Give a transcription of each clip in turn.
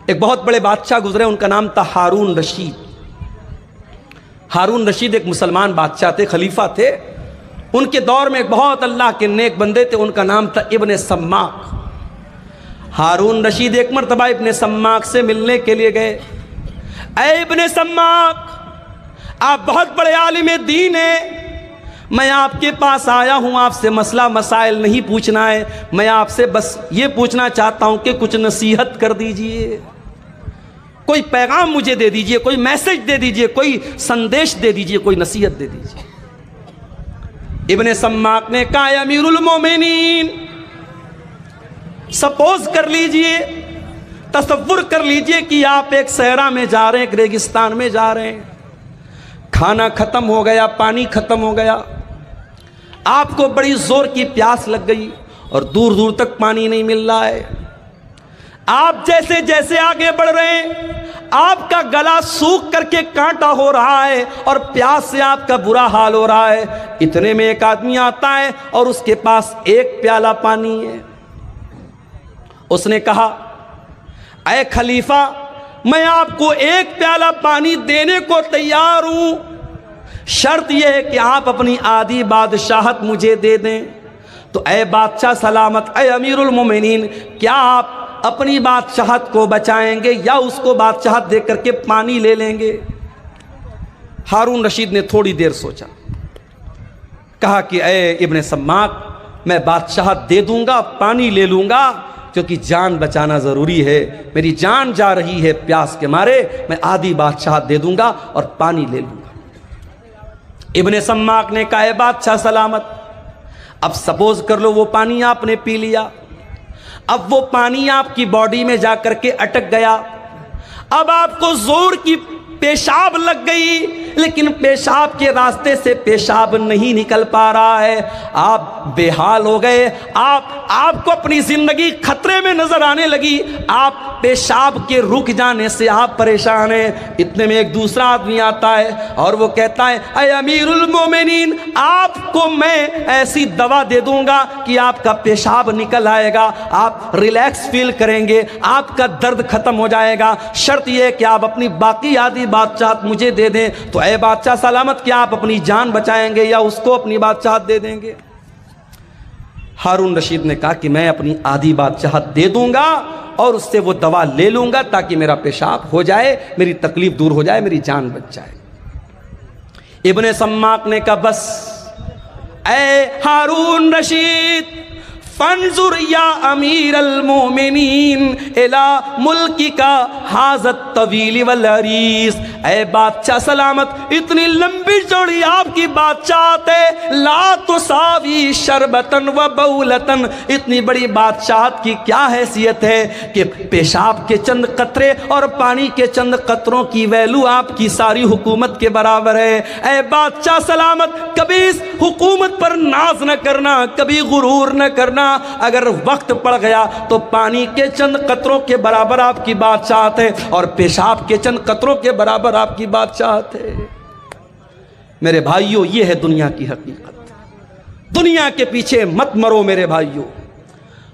ایک بہت بڑے بادشاہ گزرے، ان کا نام تھا ہارون رشید۔ ہارون رشید ایک مسلمان بادشاہ تھے، خلیفہ تھے۔ ان کے دور میں ایک بہت اللہ کے نیک بندے تھے، ان کا نام تھا ابن سماک۔ ہارون رشید ایک مرتبہ ابن سماک سے ملنے کے لیے گئے۔ اے ابن سماک، آپ بہت بڑے عالم دین ہیں، میں آپ کے پاس آیا ہوں، آپ سے مسئلہ مسائل نہیں پوچھنا ہے، میں آپ سے بس یہ پوچھنا چاہتا ہوں کہ کچھ نصیحت کر دیجئے، کوئی پیغام مجھے دے دیجئے، کوئی میسج دے دیجئے، کوئی سندیش دے دیجئے، کوئی نصیحت دے دیجئے۔ ابن سماک نے کہا، اے امیر المومنین، سپوز کر لیجئے، تصور کر لیجئے کہ آپ ایک صحرا میں جا رہے ہیں، ایک ریگستان میں جا رہے ہیں، کھانا ختم ہو گیا، پانی ختم ہو گیا، آپ کو بڑی زور کی پیاس لگ گئی اور دور دور تک پانی نہیں مل رہا ہے۔ آپ جیسے جیسے آگے بڑھ رہے ہیں، آپ کا گلا سوکھ کر کے کانٹا ہو رہا ہے اور پیاس سے آپ کا برا حال ہو رہا ہے۔ اتنے میں ایک آدمی آتا ہے اور اس کے پاس ایک پیالہ پانی ہے۔ اس نے کہا، اے خلیفہ، میں آپ کو ایک پیالہ پانی دینے کو تیار ہوں، شرط یہ ہے کہ آپ اپنی آدھی بادشاہت مجھے دے دیں۔ تو اے بادشاہ سلامت، اے امیر المومنین، کیا آپ اپنی بادشاہت کو بچائیں گے یا اس کو بادشاہت دے کر کے پانی لے لیں گے؟ ہارون رشید نے تھوڑی دیر سوچا، کہا کہ اے ابن سماک، میں بادشاہت دے دوں گا، پانی لے لوں گا، کیونکہ جان بچانا ضروری ہے، میری جان جا رہی ہے پیاس کے مارے، میں آدھی بادشاہت دے دوں گا اور پانی لے لوں گا۔ ابن سماک نے کہا، اے بادشاہ سلامت، اب سپوز کر لو وہ پانی آپ نے پی لیا، اب وہ پانی آپ کی باڈی میں جا کر کے اٹک گیا، اب آپ کو زور کی پیشاب لگ گئی، لیکن پیشاب کے راستے سے پیشاب نہیں نکل پا رہا ہے، آپ بے حال ہو گئے، آپ کو اپنی زندگی خطرے میں نظر آنے لگی، آپ پیشاب کے رک جانے سے آپ پریشان ہیں۔ اتنے میں ایک دوسرا آدمی آتا ہے اور وہ کہتا ہے، اے امیر المومنین، آپ کو میں ایسی دوا دے دوں گا کہ آپ کا پیشاب نکل آئے گا، آپ ریلیکس فیل کریں گے، آپ کا درد ختم ہو جائے گا، شرط یہ ہے کہ آپ اپنی باقی آدھی بادشاہت مجھے دے دیں۔ تو اے بادشاہ سلامت، کیا آپ اپنی جان بچائیں گے یا اس کو اپنی بادشاہت دے دیں گے؟ ہارون رشید نے کہا کہ میں اپنی آدھی بادشاہت دے دوں گا اور اس سے وہ دوا لے لوں گا تاکہ میرا پیشاب ہو جائے، میری تکلیف دور ہو جائے، میری جان بچ جائے۔ ابن سماک نے کہا، بس اے ہارون رشید، فانظر یا امیر المومنین الی ملکی کا حاضت طویل والعریض، اے بادشاہ سلامت، اتنی لمبی چوڑی آپ کی بادشاہت ہے، لا تساوی شربتن و بولتن، اتنی بڑی بادشاہت کی کیا حیثیت ہے کہ پیشاب کے چند قطرے اور پانی کے چند قطروں کی ویلو آپ کی ساری حکومت کے برابر ہے۔ اے بادشاہ سلامت، کبھی اس حکومت پر ناز نہ کرنا، کبھی غرور نہ کرنا، اگر وقت پڑ گیا تو پانی کے چند قطروں کے برابر آپ کی بادشاہت ہے اور پیشاب کے چند قطروں کے برابر آپ کی بادشاہت ہے۔ میرے بھائیوں، یہ ہے دنیا کی حقیقت۔ دنیا کے پیچھے مت مرو میرے بھائیوں۔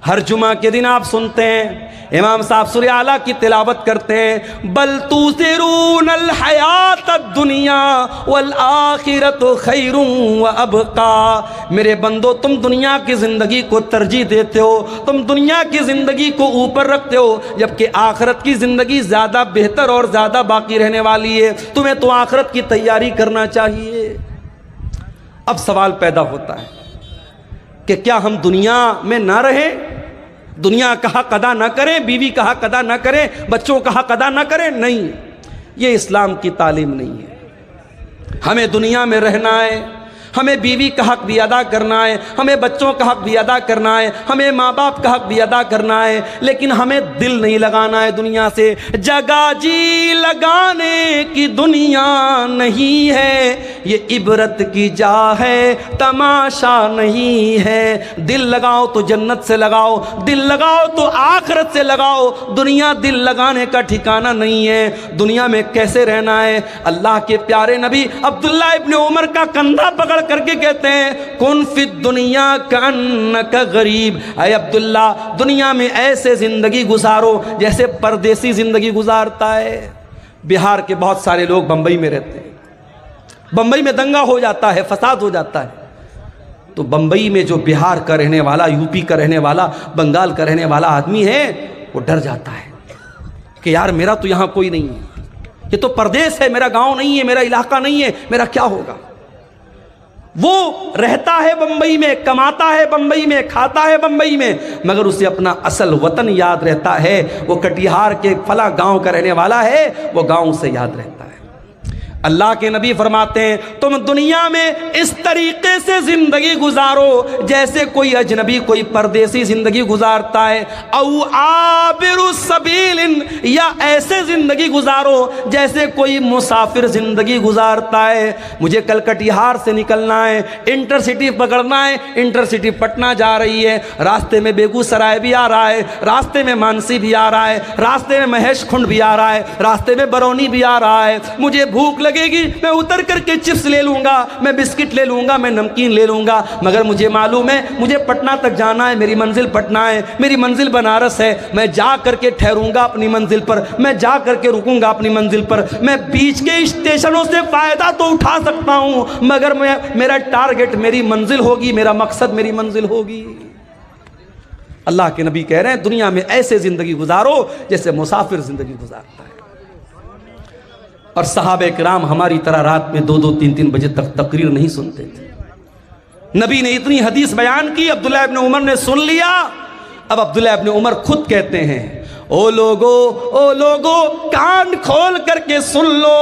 ہر جمعہ کے دن آپ سنتے ہیں امام صاحب سورہ اعلیٰ کی تلاوت کرتے ہیں، بل تؤثرون الحیات الدنیا والآخرۃ خیر وابقی، میرے بندو تم دنیا کی زندگی کو ترجیح دیتے ہو، تم دنیا کی زندگی کو اوپر رکھتے ہو، جبکہ آخرت کی زندگی زیادہ بہتر اور زیادہ باقی رہنے والی ہے، تمہیں تو آخرت کی تیاری کرنا چاہیے۔ اب سوال پیدا ہوتا ہے کہ کیا ہم دنیا میں نہ رہیں، دنیا کا حق ادا نہ کریں، بیوی کا حق ادا نہ کریں، بچوں کا حق ادا نہ کریں؟ نہیں، یہ اسلام کی تعلیم نہیں ہے۔ ہمیں دنیا میں رہنا ہے، ہمیں بیوی کا حق بھی ادا کرنا ہے، ہمیں بچوں کا حق بھی ادا کرنا ہے، ہمیں ماں باپ کا حق بھی ادا کرنا ہے، لیکن ہمیں دل نہیں لگانا ہے دنیا سے۔ جگہ جی لگانے کی دنیا نہیں ہے، یہ عبرت کی جا ہے، تماشا نہیں ہے۔ دل لگاؤ تو جنت سے لگاؤ، دل لگاؤ تو آخرت سے لگاؤ، دنیا دل لگانے کا ٹھکانہ نہیں ہے۔ دنیا میں کیسے رہنا ہے؟ اللہ کے پیارے نبی عبداللہ ابن عمر کا کندھا پکڑ کر کے کہتے ہیں کن فی الدنیا کانک غریب، اے عبداللہ دنیا میں ایسے زندگی گزارو جیسے پردیسی زندگی گزارتا ہے۔ بہار کے بہت سارے لوگ بمبئی میں رہتے ہیں، بمبئی میں دنگا ہو جاتا ہے، فساد ہو جاتا ہے، تو بمبئی میں جو بہار کا رہنے والا، یو پی کا رہنے والا، بنگال کا رہنے والا آدمی ہے وہ ڈر جاتا ہے کہ یار میرا تو یہاں کوئی نہیں ہے، یہ تو پردیس ہے، میرا گاؤں نہیں ہے، میرا علاقہ نہیں ہے، میرا کیا ہوگا؟ وہ رہتا ہے بمبئی میں، کماتا ہے بمبئی میں، کھاتا ہے بمبئی میں، مگر اسے اپنا اصل وطن یاد رہتا ہے، وہ کٹیہار کے فلاں گاؤں کا رہنے والا ہے، وہ گاؤں سے یاد رہتا ہے۔ اللہ کے نبی فرماتے ہیں تم دنیا میں اس طریقے سے زندگی گزارو جیسے کوئی اجنبی، کوئی پردیسی زندگی گزارتا ہے، او عابر السبیل، یا ایسے زندگی گزارو جیسے کوئی مسافر زندگی گزارتا ہے۔ مجھے کل کٹیہار سے نکلنا ہے، انٹر سٹی پکڑنا ہے، انٹر سٹی پٹنہ جا رہی ہے، راستے میں بیگو سرائے بھی آ رہا ہے، راستے میں مانسی بھی آ رہا ہے، راستے میں مہیش کھنڈ بھی آ رہا ہے، راستے میں برونی بھی آ رہا ہے، مجھے بھوک لگے گی، میں اتر کر کے چپس لے لوں گا، میں بسکٹ لے لوں گا، میں نمکین لے لوں گا، مگر مجھے معلوم ہے مجھے پٹنہ تک جانا ہے، میری منزل پٹنہ ہے، میری منزل بنارس ہے، میں جا کر کے ٹھہروں گا اپنی منزل پر، میں جا کر کے رکوں گا اپنی منزل پر، میں بیچ کے اسٹیشنوں سے فائدہ تو اٹھا سکتا ہوں مگر میرا ٹارگٹ میری منزل ہوگی، میرا مقصد میری منزل ہوگی۔ اللہ کے نبی کہہ رہے ہیں دنیا میں ایسے زندگی گزارو جیسے مسافر زندگی گزارتا ہے۔ اور صحابہ کرام ہماری طرح رات میں 2-2 3-3 بجے تک تقریر نہیں سنتے تھے۔ نبی نے اتنی حدیث بیان کی، عبداللہ ابن عمر نے سن لیا۔ اب عبداللہ ابن عمر خود کہتے ہیں او لوگو کان کھول کر کے سن لو،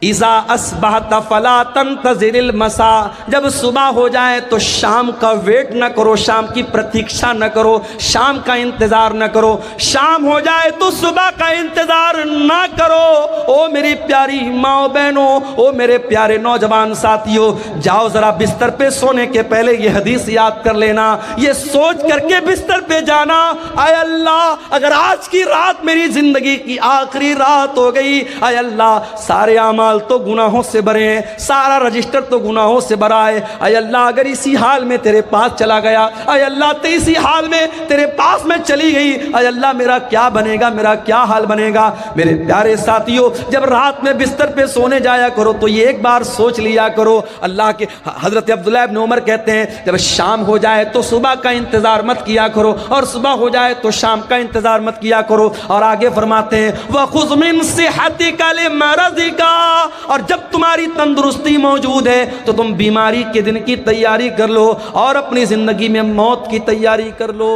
اذا اصبحت فلا تنتظر المساء، جب صبح ہو جائے تو شام کا ویٹ نہ کرو، شام کی پرتیکشا نہ کرو، شام کا انتظار نہ کرو، شام ہو جائے تو صبح کا انتظار نہ کرو۔ او میری پیاری ماں بہنوں، او میرے پیارے نوجوان ساتھیوں، جاؤ ذرا بستر پہ سونے کے پہلے یہ حدیث یاد کر لینا، یہ سوچ کر کے بستر پہ جانا اے اللہ اگر آج کی رات میری زندگی کی آخری رات ہو گئی، اے اللہ سارے اعمال تو گناہوں سے بھرے ہیں، سارا رجسٹر تو گناہوں سے بھرا ہے، اے اللہ اگر اسی حال میں تیرے پاس چلا گیا، اے اللہ اسی حال میں تیرے پاس میں چلی گئی، اے اللہ میرا کیا بنے گا، میرا کیا حال بنے گا۔ میرے پیارے ساتھیوں، جب رات میں بستر پہ سونے جایا کرو تو یہ ایک بار سوچ لیا کرو، اللہ کے حضرت عبداللہ ابن عمر کہتے ہیں جب شام ہو جائے تو صبح کا انتظار مت کیا کرو، اور صبح ہو جائے تو شام کا انتظار مت کیا کرو۔ اور آگے فرماتے ہیں وَخُذْ مِنْ صِحَّتِكَ لِمَرَضِكَ، اور جب تمہاری تندرستی موجود ہے تو تم بیماری کے دن کی تیاری کر لو، اور اپنی زندگی میں موت کی تیاری کر لو،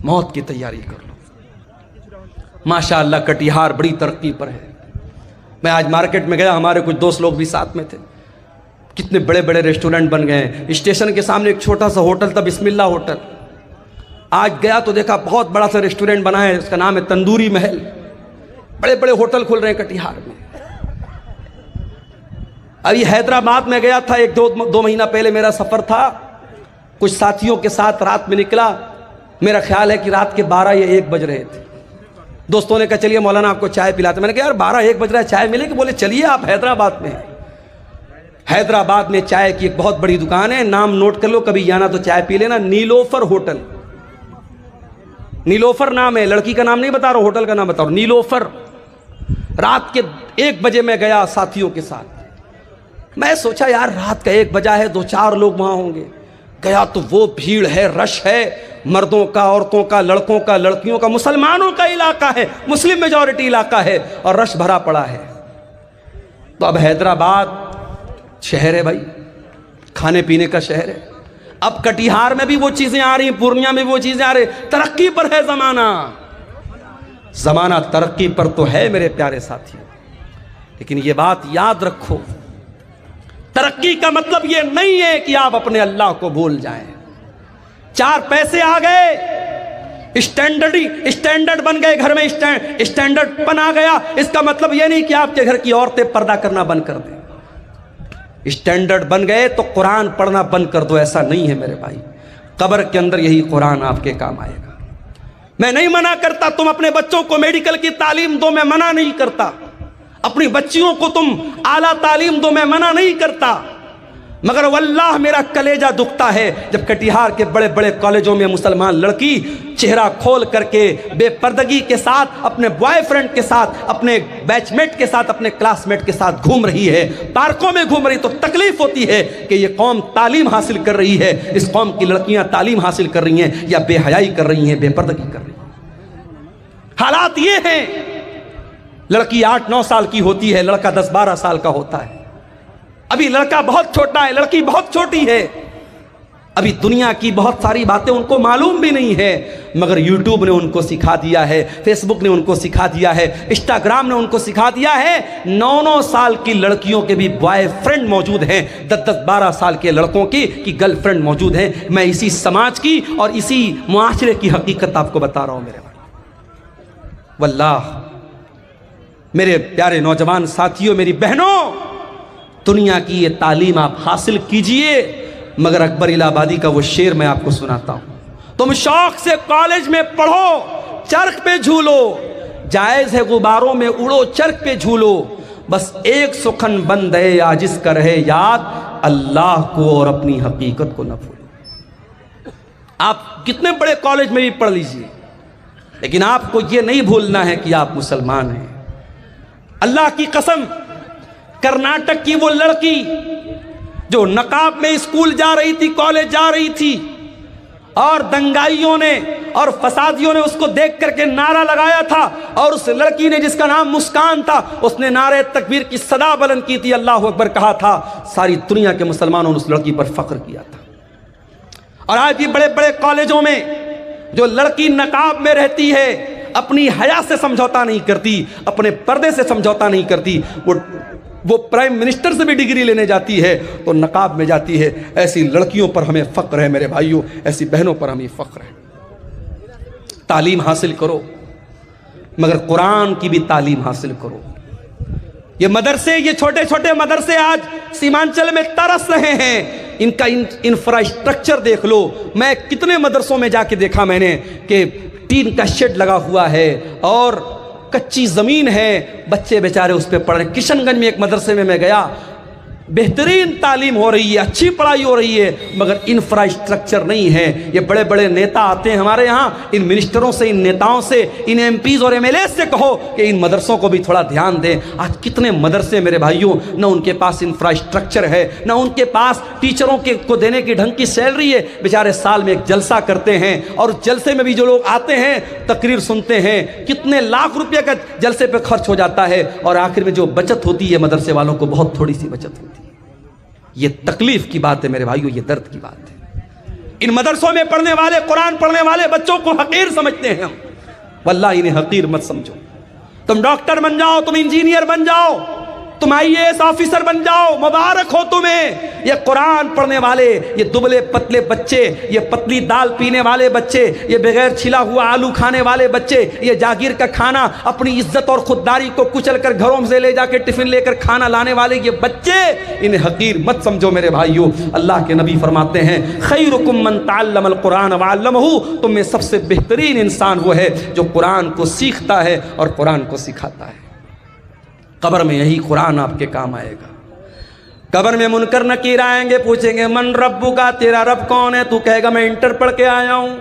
موت کی تیاری کر لو۔ ماشاءاللہ کٹیہار بڑی ترقی پر ہے۔ میں آج مارکیٹ میں گیا، ہمارے کچھ دوست لوگ بھی ساتھ میں تھے، کتنے بڑے بڑے ریسٹورنٹ بن گئے ہیں۔ اسٹیشن کے سامنے ایک چھوٹا سا ہوٹل تھا، بسم اللہ ہوٹل، آج گیا تو دیکھا بہت بڑا سا ریسٹورنٹ بنا ہے، اس کا نام ہے تندوری محل۔ بڑے بڑے ہوٹل کھل رہے ہیں کٹیہار میں۔ ابھی حیدرآباد میں گیا تھا، 1-2 مہینہ پہلے میرا سفر تھا، کچھ ساتھیوں کے ساتھ رات میں نکلا، میرا خیال ہے کہ رات کے 12 یا 1 بج رہے تھے۔ دوستوں نے کہا چلیے مولانا آپ کو چائے پلاتے، میں نے کہا یار 12-1 بج رہا ہے، چائے ملے گی؟ بولے چلیے آپ حیدرآباد میں۔ حیدرآباد میں چائے کی ایک بہت بڑی دکان ہے، نام نوٹ کر لو، کبھی جانا تو چائے پی لینا، نیلوفر ہوٹل، نیلوفر نام ہے، لڑکی کا نام نہیں بتا رہا ہوں، ہوٹل کا نام بتا رہا ہوں، نیلوفر۔ رات کے 1 بجے میں گیا ساتھیوں کے ساتھ، میں سوچا یار رات کا 1 بجا ہے، 2-4 لوگ وہاں ہوں گے۔ گیا تو وہ بھیڑ ہے، رش ہے، مردوں کا، عورتوں کا، لڑکوں کا، لڑکیوں کا، مسلمانوں کا علاقہ ہے، مسلم میجورٹی علاقہ ہے، اور رش بھرا پڑا ہے۔ تو اب حیدرآباد شہر ہے بھائی، کھانے پینے کا شہر ہے، اب کٹیہار میں بھی وہ چیزیں آ رہی ہیں، پورنیہ میں بھی وہ چیزیں آ رہی ہیں، ترقی پر ہے زمانہ، زمانہ ترقی پر تو ہے میرے پیارے ساتھی، لیکن یہ بات یاد رکھو، ترقی کا مطلب یہ نہیں ہے کہ آپ اپنے اللہ کو بھول جائیں۔ 4 پیسے آ گئے، اسٹینڈرڈ بن گئے، گھر میں اسٹینڈرڈ پن آ گیا، اس کا مطلب یہ نہیں کہ آپ کے گھر کی عورتیں پردہ کرنا بند کر دیں۔ اسٹینڈرڈ بن گئے تو قرآن پڑھنا بند کر دو، ایسا نہیں ہے میرے بھائی، قبر کے اندر یہی قرآن آپ کے کام آئے گا۔ میں نہیں منع کرتا تم اپنے بچوں کو میڈیکل کی تعلیم دو، میں منع نہیں کرتا، اپنی بچیوں کو تم اعلیٰ تعلیم دو، میں منع نہیں کرتا، مگر واللہ میرا کلیجہ دکھتا ہے جب کٹیہار کے بڑے بڑے کالجوں میں مسلمان لڑکی چہرہ کھول کر کے بے پردگی کے ساتھ اپنے بوائے فرینڈ کے ساتھ، اپنے بیچ میٹ کے ساتھ، اپنے کلاس میٹ کے ساتھ گھوم رہی ہے، پارکوں میں گھوم رہی، تو تکلیف ہوتی ہے کہ یہ قوم تعلیم حاصل کر رہی ہے، اس قوم کی لڑکیاں تعلیم حاصل کر رہی ہیں یا بے حیائی کر رہی ہیں، بے پردگی کر رہی ہیں۔ حالات یہ ہیں، لڑکی 8-9 سال کی ہوتی ہے، لڑکا 10-12 سال کا ہوتا ہے، ابھی لڑکا بہت چھوٹا ہے، لڑکی بہت چھوٹی ہے، ابھی دنیا کی بہت ساری باتیں ان کو معلوم بھی نہیں ہے، مگر یوٹیوب نے ان کو سکھا دیا ہے، فیس بک نے ان کو سکھا دیا ہے، انسٹاگرام نے ان کو سکھا دیا ہے۔ 9-9 سال کی لڑکیوں کے بھی بوائے فرینڈ موجود ہیں، 10-12 سال کے لڑکوں کی گرل فرینڈ موجود ہیں۔ میں اسی سماج کی اور اسی معاشرے کی حقیقت آپ کو بتا رہا ہوں میرے بھائی۔ واللہ میرے پیارے نوجوان ساتھیوں، میری بہنوں، دنیا کی یہ تعلیم آپ حاصل کیجئے، مگر اکبر الہ آبادی کا وہ شعر میں آپ کو سناتا ہوں۔ تم شوق سے کالج میں پڑھو، چرخ پہ جھولو، جائز ہے غباروں میں اڑو، چرخ پہ جھولو، بس ایک سخن بند ہے عاجز کا رہے یاد، اللہ کو اور اپنی حقیقت کو نہ بھولو۔ آپ کتنے بڑے کالج میں بھی پڑھ لیجئے، لیکن آپ کو یہ نہیں بھولنا ہے کہ آپ مسلمان ہیں۔ اللہ کی قسم، کرناٹک کی وہ لڑکی جو نقاب میں اسکول جا رہی تھی، کالج جا رہی تھی، اور دنگائیوں نے اور فسادیوں نے اس کو دیکھ کر کے نعرہ لگایا تھا، اور اس لڑکی نے جس کا نام مسکان تھا، اس نے نعرہ تکبیر کی صدا بلند کی تھی، اللہ اکبر کہا تھا، ساری دنیا کے مسلمانوں نے اس لڑکی پر فخر کیا تھا۔ اور آج بھی بڑے بڑے کالجوں میں جو لڑکی نقاب میں رہتی ہے، اپنی حیا سے سمجھوتا نہیں کرتی، اپنے پردے سے سمجھوتا نہیں کرتی، وہ پرائم منسٹر سے بھی ڈگری لینے جاتی ہے تو نقاب میں جاتی ہے۔ ایسی لڑکیوں پر ہمیں فخر ہے میرے بھائیوں، ایسی بہنوں پر ہمیں فخر ہے۔ تعلیم حاصل کرو، مگر قرآن کی بھی تعلیم حاصل کرو۔ یہ مدرسے، یہ چھوٹے چھوٹے مدرسے آج سیمانچل میں ترس رہے ہیں، ان کا انفراسٹرکچر دیکھ لو۔ میں کتنے مدرسوں میں جا کے دیکھا میں نے کہ ٹین کا شیڈ لگا ہوا ہے اور کچی زمین ہے، بچے بیچارے اس پہ پڑھ رہے ہیں۔ کشن گنج میں ایک مدرسے میں گیا، بہترین تعلیم ہو رہی ہے، اچھی پڑھائی ہو رہی ہے، مگر انفراسٹرکچر نہیں ہے۔ یہ بڑے بڑے نیتا آتے ہیں ہمارے یہاں، ان منسٹروں سے، ان نیتاؤں سے، ان ایم پیز اور ایم ایل اے سے کہو کہ ان مدرسوں کو بھی تھوڑا دھیان دیں۔ آج کتنے مدرسے میرے بھائیوں، نہ ان کے پاس انفراسٹرکچر ہے، نہ ان کے پاس ٹیچروں کو دینے کی ڈھنگ کی سیلری ہے، بیچارے سال میں ایک جلسہ کرتے ہیں، اور جلسے میں بھی جو لوگ آتے ہیں تقریر سنتے ہیں، کتنے لاکھ روپے کا جلسے پہ خرچ ہو جاتا ہے، اور آخر میں جو بچت ہوتی ہے مدرسے والوں کو بہت تھوڑی سی بچت ہوتی ہے۔ یہ تکلیف کی بات ہے میرے بھائیوں، یہ درد کی بات ہے۔ ان مدرسوں میں پڑھنے والے، قرآن پڑھنے والے بچوں کو حقیر سمجھتے ہیں ہم، واللہ انہیں حقیر مت سمجھو۔ تم ڈاکٹر بن جاؤ، تم انجینئر بن جاؤ، تم IAS آفیسر بن جاؤ، مبارک ہو تمہیں۔ یہ قرآن پڑھنے والے، یہ دبلے پتلے بچے، یہ پتلی دال پینے والے بچے، یہ بغیر چھلا ہوا آلو کھانے والے بچے، یہ جاگیر کا کھانا اپنی عزت اور خودداری کو کچل کر گھروں سے لے جا کے ٹفن لے کر کھانا لانے والے یہ بچے، انہیں حقیر مت سمجھو میرے بھائیوں۔ اللہ کے نبی فرماتے ہیں، خیرکم من تعلم القرآن وعلمہ، تم میں سب سے بہترین انسان وہ ہے جو قرآن کو سیکھتا ہے اور قرآن کو سکھاتا ہے۔ قبر میں یہی قرآن آپ کے کام آئے گا۔ قبر میں منکر نکیر آئیں گے، پوچھیں گے من ربک، تیرا رب کون ہے؟ تو کہے گا میں انٹر پڑھ کے آیا ہوں،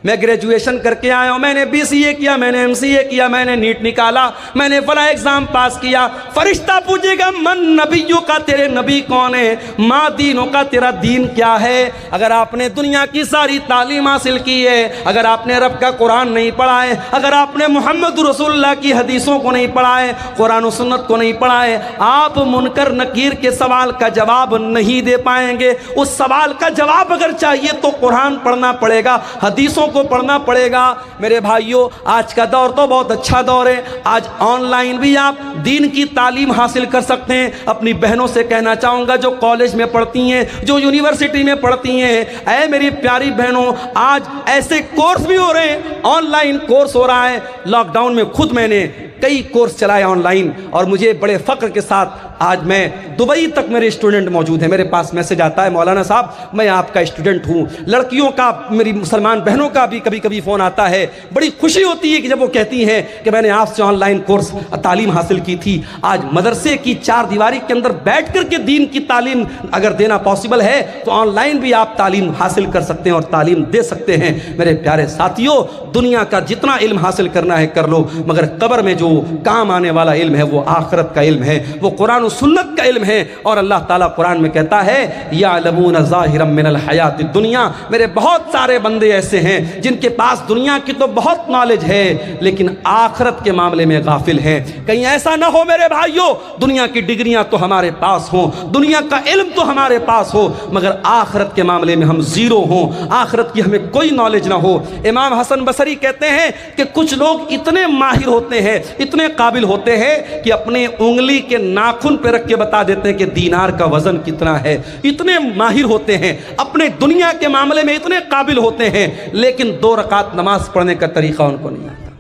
میں گریجویشن کر کے آیا ہوں، میں نے BCA کیا، میں نے MCA کیا، میں نے نیٹ نکالا، میں نے فلاں ایگزام پاس کیا۔ فرشتہ پوچھے گا من نبیوں کا، تیرے نبی کون ہے؟ ما دینوں کا، تیرا دین کیا ہے؟ اگر آپ نے دنیا کی ساری تعلیم حاصل کی ہے، اگر آپ نے رب کا قرآن نہیں پڑھا ہے، اگر آپ نے محمد رسول اللہ کی حدیثوں کو نہیں پڑھا ہے، قرآن و سنت کو نہیں پڑھا ہے، آپ منکر نکیر کے سوال کا جواب نہیں دے پائیں گے۔ اس سوال کا جواب اگر چاہیے تو قرآن پڑھنا پڑے گا، حدیثوں کو پڑھنا پڑے گا۔ میرے بھائیوں، آج کا دور تو بہت اچھا دور ہے، آج آن لائن بھی آپ دین کی تعلیم حاصل کر سکتے ہیں۔ اپنی بہنوں سے کہنا چاہوں گا جو کالج میں پڑھتی ہیں، جو یونیورسٹی میں پڑھتی ہیں، اے میری پیاری بہنوں، آج ایسے کورس بھی ہو رہے ہیں، آن لائن کورس ہو رہا ہے۔ لاک ڈاؤن میں خود میں نے کئی کورس چلائے آن لائن، اور مجھے بڑے فخر کے ساتھ آج میں دبئی تک میرے اسٹوڈنٹ موجود ہیں، میرے پاس میسج آتا ہے مولانا صاحب میں آپ کا اسٹوڈنٹ ہوں، لڑکیوں کا میری مسلمان بہنوں کا بھی کبھی کبھی فون آتا ہے، بڑی خوشی ہوتی ہے کہ جب وہ کہتی ہیں کہ میں نے آپ سے آن لائن کورس تعلیم حاصل کی تھی۔ آج مدرسے کی چار دیواری کے اندر بیٹھ کر کے دین کی تعلیم اگر دینا پاسبل ہے تو آن لائن بھی آپ تعلیم حاصل کر سکتے ہیں اور تعلیم دے سکتے ہیں۔ میرے پیارے ساتھیوں، دنیا کا جتنا علم حاصل کرنا ہے کر لو، مگر قبر میں جو کام آنے والا علم ہے وہ آخرت کا علم ہے، وہ قرآن و سنت کا علم ہے۔ اور اللہ تعالیٰ قرآن میں کہتا ہے یعلمون ظاہرا من الحیات الدنیا، میرے بہت سارے بندے ایسے ہیں جن کے پاس دنیا کی تو بہت نالج ہے لیکن آخرت کے معاملے میں غافل ہیں۔ کہیں ایسا نہ ہو میرے بھائیوں دنیا کی ڈگریاں تو ہمارے پاس ہوں، دنیا کا علم تو ہمارے پاس ہو، مگر آخرت کے معاملے میں ہم زیرو ہوں، آخرت کی ہمیں کوئی نالج نہ ہو۔ امام حسن بصری کہتے ہیں کہ کچھ لوگ اتنے ماہر ہوتے ہیں، اتنے قابل ہوتے ہیں کہ اپنے انگلی کے ناخن پہ رکھ کے بتا دیتے ہیں کہ دینار کا وزن کتنا ہے، اتنے ماہر ہوتے ہیں، اپنے دنیا کے معاملے میں اتنے قابل ہوتے ہیں، لیکن 2 رکعت نماز پڑھنے کا طریقہ ان کو نہیں آتا۔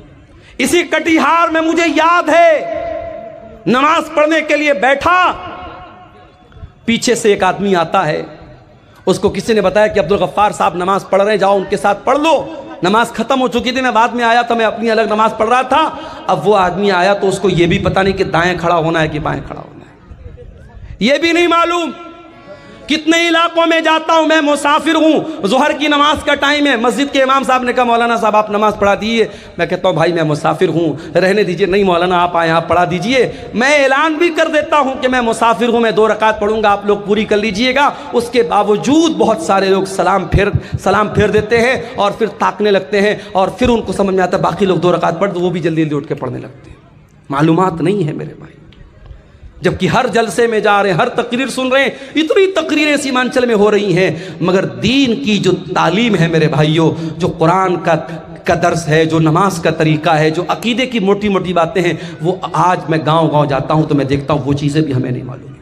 اسی کٹیہار میں مجھے یاد ہے نماز پڑھنے کے لیے بیٹھا، پیچھے سے ایک آدمی آتا ہے، اس کو کسی نے بتایا کہ عبدالغفار صاحب نماز پڑھ رہے ہیں، جاؤ ان کے ساتھ پڑھ لو۔ نماز ختم ہو چکی تھی، میں بعد میں آیا تھا، میں اپنی الگ نماز پڑھ رہا تھا۔ اب وہ آدمی آیا تو اس کو یہ بھی پتہ نہیں کہ دائیں کھڑا ہونا ہے کہ بائیں کھڑا ہونا ہے، یہ بھی نہیں معلوم۔ کتنے علاقوں میں جاتا ہوں، میں مسافر ہوں، ظہر کی نماز کا ٹائم ہے، مسجد کے امام صاحب نے کہا مولانا صاحب آپ نماز پڑھا دیجیے، میں کہتا ہوں بھائی میں مسافر ہوں، رہنے دیجیے، نہیں مولانا آپ آئیں آپ پڑھا دیجیے۔ میں اعلان بھی کر دیتا ہوں کہ میں مسافر ہوں، میں 2 رکعت پڑھوں گا، آپ لوگ پوری کر لیجیے گا، اس کے باوجود بہت سارے لوگ سلام پھیر دیتے ہیں اور پھر تاکنے لگتے ہیں، اور پھر ان کو سمجھ میں آتا ہے باقی لوگ 2 رکعت پڑھ دو، وہ بھی جلدی جلدی اٹھ کے پڑھنے لگتے ہیں۔ معلومات نہیں ہے میرے بھائی، جبکہ ہر جلسے میں جا رہے ہیں، ہر تقریر سن رہے ہیں، اتنی تقریریں سیمانچل میں ہو رہی ہیں، مگر دین کی جو تعلیم ہے میرے بھائیوں، جو قرآن کا درس ہے، جو نماز کا طریقہ ہے، جو عقیدے کی موٹی موٹی باتیں ہیں، وہ آج میں گاؤں گاؤں جاتا ہوں تو میں دیکھتا ہوں وہ چیزیں بھی ہمیں نہیں معلوم۔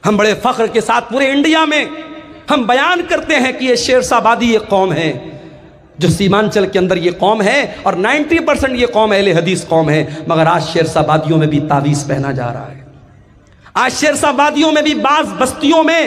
ہم بڑے فخر کے ساتھ پورے انڈیا میں ہم بیان کرتے ہیں کہ یہ شیرشاہ آبادی یہ قوم ہے، جو سیمانچل کے اندر یہ قوم ہے، اور 90% یہ قوم اہل حدیث قوم ہے، مگر آج شیرشاہ آبادیوں میں بھی تعویذ پہنا جا رہا ہے۔ آج شیرشاہ آبادیوں میں بھی بعض بستیوں میں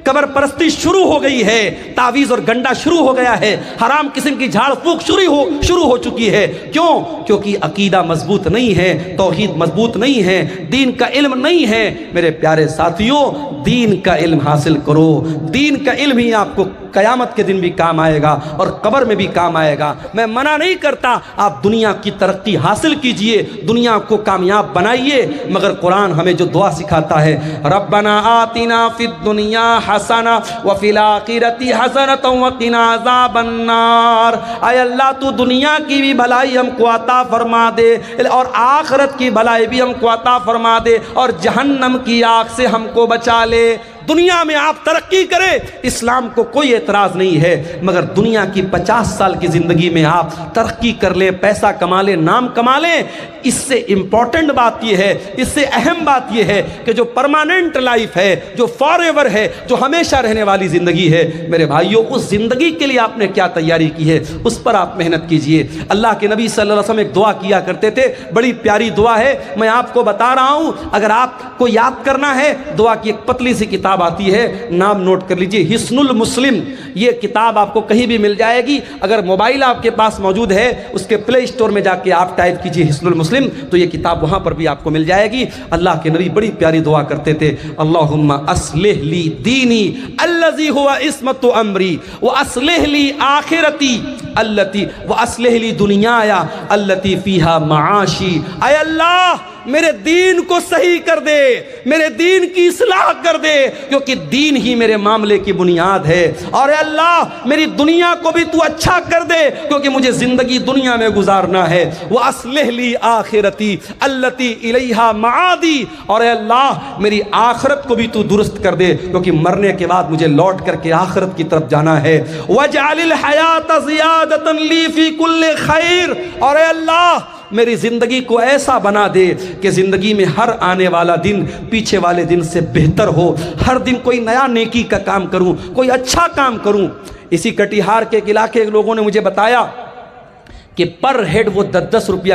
قبر پرستی شروع ہو گئی ہے، تعویذ اور گنڈا شروع ہو گیا ہے، حرام قسم کی جھاڑ پھونک شروع ہو چکی ہے۔ کیوں؟ کیونکہ عقیدہ مضبوط نہیں ہے، توحید مضبوط نہیں ہے، دین کا علم نہیں ہے۔ میرے پیارے ساتھیوں، دین کا علم حاصل کرو، دین کا علم ہی آپ کو قیامت کے دن بھی کام آئے گا اور قبر میں بھی کام آئے گا۔ میں منع نہیں کرتا آپ دنیا کی ترقی حاصل کیجئے، دنیا کو کامیاب بنائیے، مگر قرآن ہمیں جو دعا سکھاتا ہے ربنا آتنا فی الدنیا حسنہ وفی الآخرۃ حسنۃ وقنا عذاب النار، اے اللہ تو دنیا کی بھی بھلائی ہم کو عطا فرما دے اور آخرت کی بھلائی بھی ہم کو عطا فرما دے، اور جہنم کی آگ سے ہم کو بچا لے۔ دنیا میں آپ ترقی کریں، اسلام کو کوئی اعتراض نہیں ہے، مگر دنیا کی 50 سال کی زندگی میں آپ ترقی کر لیں، پیسہ کما لیں، نام کما لیں، اس سے امپورٹنٹ بات یہ ہے، اس سے اہم بات یہ ہے کہ جو پرماننٹ لائف ہے، جو فار ایور ہے، جو ہمیشہ رہنے والی زندگی ہے، میرے بھائیوں اس زندگی کے لیے آپ نے کیا تیاری کی ہے، اس پر آپ محنت کیجئے۔ اللہ کے نبی صلی اللہ علیہ وسلم ایک دعا کیا کرتے تھے، بڑی پیاری دعا ہے، میں آپ کو بتا رہا ہوں، اگر آپ کو یاد کرنا ہے دعا کی ایک پتلی سی کتاب آتی ہے، نام نوٹ کر لیجئے، حصن المسلم۔ یہ کتاب آپ کو کہیں بھی مل جائے گی، اگر موبائل آپ کے پاس موجود ہے اس کے پلے اسٹور میں جا کے آپ ٹائپ کیجئے حصن المسلم تو یہ کتاب وہاں پر بھی آپ کو مل جائے گی۔ اللہ کے نبی بڑی پیاری دعا کرتے تھے، اللہم اصلح لی دینی الذی هو عصمت امری واصلح لی آخرتی التی واصلح لی دنیایا التی فیہا معاشی۔ اے اللہ میرے دین کو صحیح کر دے، میرے دین کی اصلاح کر دے، کیونکہ دین ہی میرے معاملے کی بنیاد ہے، اور اے اللہ میری دنیا کو بھی تو اچھا کر دے کیونکہ مجھے زندگی دنیا میں گزارنا ہے۔ وَأَصْلِحْ لِي آخِرَتِي الَّتِي إِلَيْهَا مَعَادِي، اور اے اللہ میری آخرت کو بھی تو درست کر دے کیونکہ مرنے کے بعد مجھے لوٹ کر کے آخرت کی طرف جانا ہے۔ وَاجْعَلِ الْحَيَاةَ زِيَادَةً لِي فِي كُلِّ خَيْرٍ، اور اے اللہ میری زندگی کو ایسا بنا دے کہ زندگی میں ہر آنے والا دن پیچھے والے دن سے بہتر ہو، ہر دن کوئی نیا نیکی کا کام کروں، کوئی اچھا کام کروں۔ اسی کٹیہار کے ایک علاقے کے لوگوں نے مجھے بتایا کہ پر ہیڈ وہ 10-10 روپیہ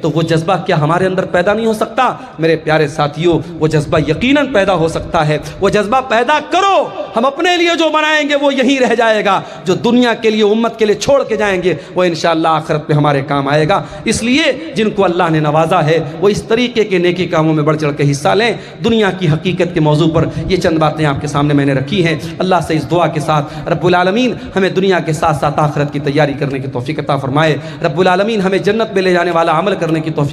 تو وہ جذبہ کیا ہمارے اندر پیدا نہیں ہو سکتا؟ میرے پیارے ساتھیوں، وہ جذبہ یقیناً پیدا ہو سکتا ہے۔ وہ جذبہ پیدا کرو، ہم اپنے لیے جو بنائیں گے وہ یہی رہ جائے گا، جو دنیا کے لیے امت کے لیے چھوڑ کے جائیں گے وہ انشاءاللہ آخرت میں ہمارے کام آئے گا۔ اس لیے جن کو اللہ نے نوازا ہے وہ اس طریقے کے نیکی کاموں میں بڑھ چڑھ کے حصہ لیں۔ دنیا کی حقیقت کے موضوع پر یہ چند باتیں آپ کے سامنے میں نے رکھی ہیں۔ اللہ سے اس دعا کے ساتھ رب العالمین ہمیں دنیا کے ساتھ ساتھ آخرت کی تیاری کرنے کی توفیق عطا فرمائے۔ رب العالمین ہمیں جنت میں لے جانے والا عمل کرنے کی توفیق